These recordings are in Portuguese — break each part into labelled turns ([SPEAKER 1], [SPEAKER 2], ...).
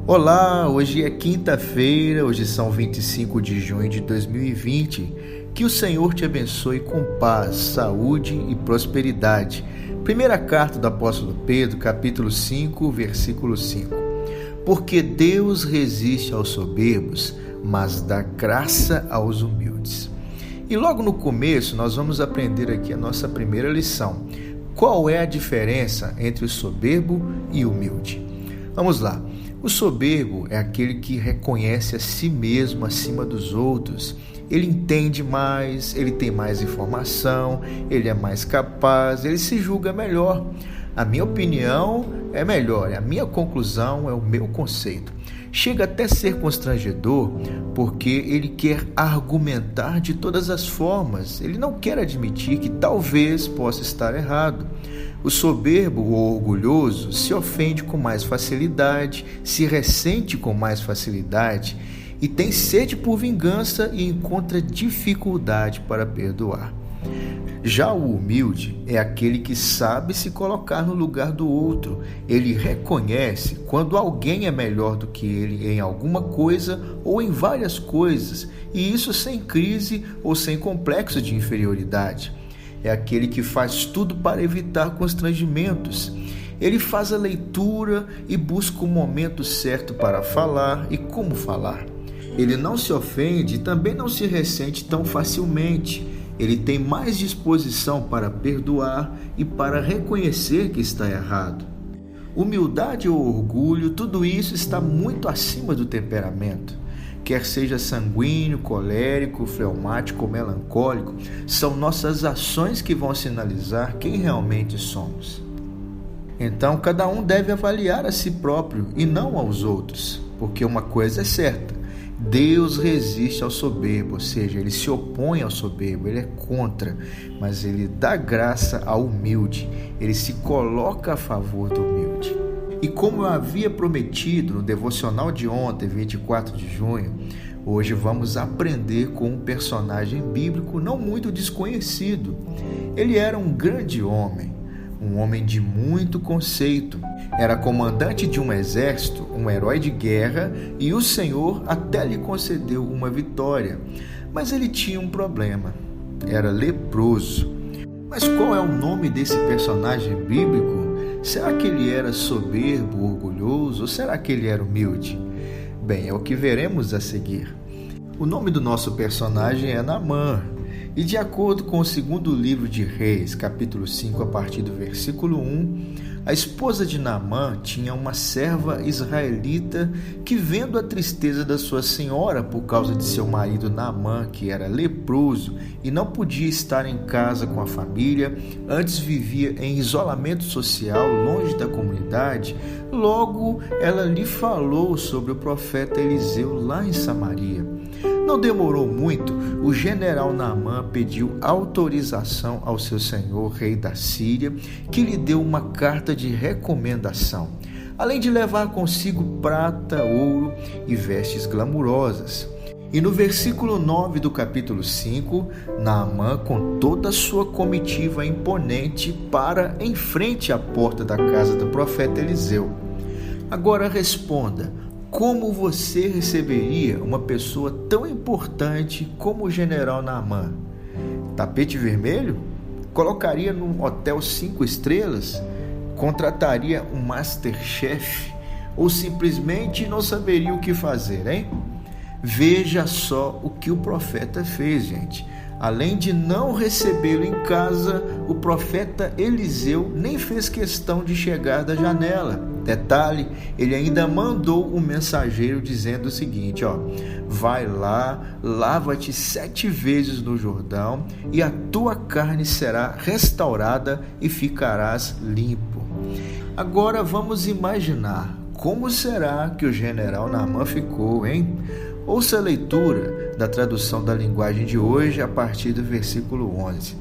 [SPEAKER 1] Olá, hoje é quinta-feira, hoje são 25 de junho de 2020. Que o Senhor te abençoe com paz, saúde e prosperidade. Primeira carta do apóstolo Pedro, capítulo 5, versículo 5. Porque Deus resiste aos soberbos, mas dá graça aos humildes. E logo no começo nós vamos aprender aqui a nossa primeira lição. Qual é a diferença entre o soberbo e o humilde? Vamos lá. O soberbo é aquele que reconhece a si mesmo acima dos outros. Ele entende mais, ele tem mais informação, ele é mais capaz, ele se julga melhor. A minha opinião é melhor, a minha conclusão é o meu conceito. Chega até a ser constrangedor porque ele quer argumentar de todas as formas. Ele não quer admitir que talvez possa estar errado. O soberbo ou orgulhoso se ofende com mais facilidade, se ressente com mais facilidade e tem sede por vingança e encontra dificuldade para perdoar. Já o humilde é aquele que sabe se colocar no lugar do outro. Ele reconhece quando alguém é melhor do que ele em alguma coisa ou em várias coisas, e isso sem crise ou sem complexo de inferioridade. É aquele que faz tudo para evitar constrangimentos. Ele faz a leitura e busca o momento certo para falar e como falar. Ele não se ofende e também não se ressente tão facilmente. Ele tem mais disposição para perdoar e para reconhecer que está errado. Humildade ou orgulho, tudo isso está muito acima do temperamento. Quer seja sanguíneo, colérico, fleumático ou melancólico, são nossas ações que vão sinalizar quem realmente somos. Então, cada um deve avaliar a si próprio e não aos outros, porque uma coisa é certa: Deus resiste ao soberbo, ou seja, ele se opõe ao soberbo, ele é contra, mas ele dá graça ao humilde, ele se coloca a favor do humilde. E como eu havia prometido no devocional de ontem, 24 de junho, hoje vamos aprender com um personagem bíblico não muito desconhecido. Ele era um grande homem, um homem de muito conceito. Era comandante de um exército, um herói de guerra, e o Senhor até lhe concedeu uma vitória. Mas ele tinha um problema, era leproso. Mas qual é o nome desse personagem bíblico? Será que ele era soberbo, orgulhoso, ou será que ele era humilde? Bem, é o que veremos a seguir. O nome do nosso personagem é Naamã, e de acordo com o segundo livro de Reis, capítulo 5, a partir do versículo 1, a esposa de Naamã tinha uma serva israelita que, vendo a tristeza da sua senhora por causa de seu marido Naamã, que era leproso e não podia estar em casa com a família, antes vivia em isolamento social, longe da comunidade, logo ela lhe falou sobre o profeta Eliseu lá em Samaria. Não demorou muito, o general Naamã pediu autorização ao seu senhor, rei da Síria, que lhe deu uma carta de recomendação, além de levar consigo prata, ouro e vestes glamurosas. E no versículo 9 do capítulo 5, Naamã, com toda a sua comitiva imponente, para em frente à porta da casa do profeta Eliseu. Agora responda: como você receberia uma pessoa tão importante como o general Naamã? Tapete vermelho? Colocaria num hotel 5 estrelas? Contrataria um masterchef? Ou simplesmente não saberia o que fazer, hein? Veja só o que o profeta fez, gente. Além de não recebê-lo em casa, o profeta Eliseu nem fez questão de chegar da janela. Detalhe, ele ainda mandou um mensageiro dizendo o seguinte, vai lá, lava-te 7 vezes no Jordão e a tua carne será restaurada e ficarás limpo. Agora vamos imaginar como será que o general Naamã ficou, hein? Ouça a leitura da tradução da linguagem de hoje a partir do versículo 11.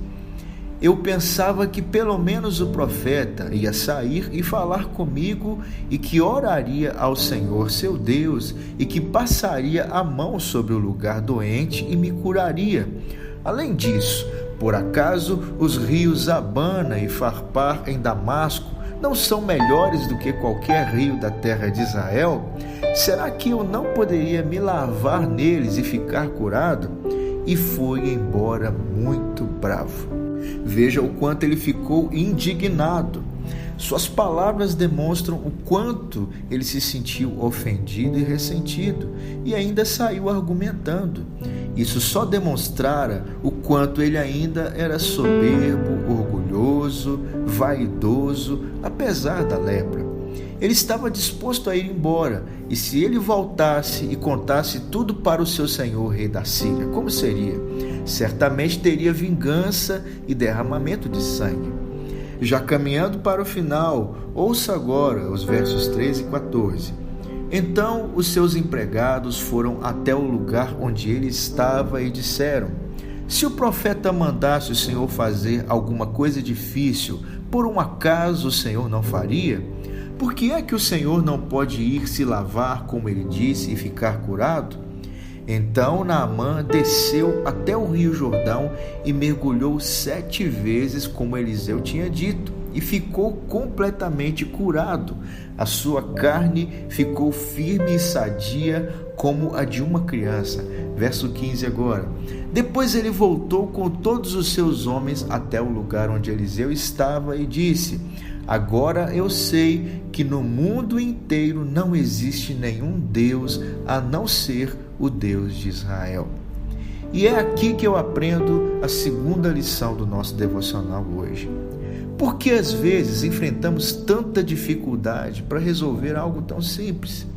[SPEAKER 1] Eu pensava que pelo menos o profeta ia sair e falar comigo e que oraria ao Senhor seu Deus e que passaria a mão sobre o lugar doente e me curaria. Além disso, por acaso os rios Abana e Farpar em Damasco não são melhores do que qualquer rio da terra de Israel? Será que eu não poderia me lavar neles e ficar curado?" E foi embora muito bravo. Veja o quanto ele ficou indignado. Suas palavras demonstram o quanto ele se sentiu ofendido e ressentido, e ainda saiu argumentando. Isso só demonstrara o quanto ele ainda era soberbo, orgulhoso, vaidoso, apesar da lepra. Ele estava disposto a ir embora, e se ele voltasse e contasse tudo para o seu senhor, rei da Síria, como seria? Certamente teria vingança e derramamento de sangue. Já caminhando para o final, ouça agora os versos 13 e 14. Então os seus empregados foram até o lugar onde ele estava e disseram: "Se o profeta mandasse o Senhor fazer alguma coisa difícil, por um acaso o Senhor não faria? Por que é que o Senhor não pode ir se lavar, como ele disse, e ficar curado?" Então Naamã desceu até o rio Jordão e mergulhou 7 vezes, como Eliseu tinha dito, e ficou completamente curado. A sua carne ficou firme e sadia como a de uma criança. Verso 15 agora. Depois ele voltou com todos os seus homens até o lugar onde Eliseu estava e disse: "Agora eu sei que no mundo inteiro não existe nenhum Deus a não ser o Deus de Israel." E é aqui que eu aprendo a segunda lição do nosso devocional hoje. Por que às vezes enfrentamos tanta dificuldade para resolver algo tão simples?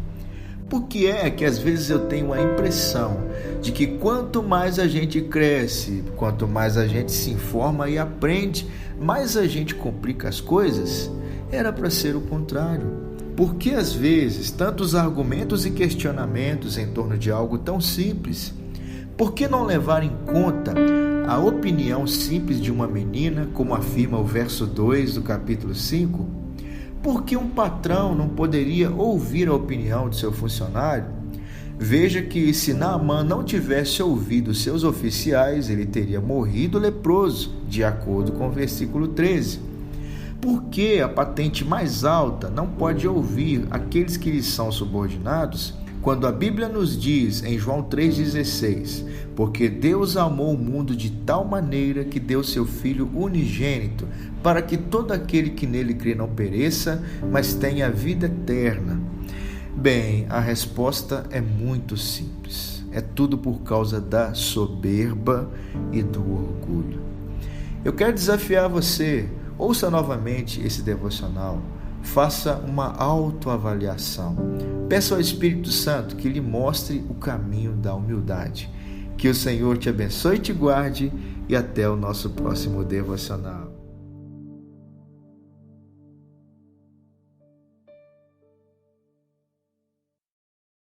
[SPEAKER 1] Por que é que às vezes eu tenho a impressão de que quanto mais a gente cresce, quanto mais a gente se informa e aprende, mais a gente complica as coisas? Era para ser o contrário. Por que às vezes tantos argumentos e questionamentos em torno de algo tão simples? Por que não levar em conta a opinião simples de uma menina, como afirma o verso 2 do capítulo 5? Por que um patrão não poderia ouvir a opinião de seu funcionário? Veja que se Naamã não tivesse ouvido seus oficiais, ele teria morrido leproso, de acordo com o versículo 13. Por que a patente mais alta não pode ouvir aqueles que lhes são subordinados? Quando a Bíblia nos diz em João 3,16: "Porque Deus amou o mundo de tal maneira que deu seu Filho unigênito, para que todo aquele que nele crê não pereça, mas tenha a vida eterna." Bem, a resposta é muito simples. É tudo por causa da soberba e do orgulho. Eu quero desafiar você, ouça novamente esse devocional. Faça uma autoavaliação. Peça ao Espírito Santo que lhe mostre o caminho da humildade. Que o Senhor te abençoe e te guarde, e até o nosso próximo devocional.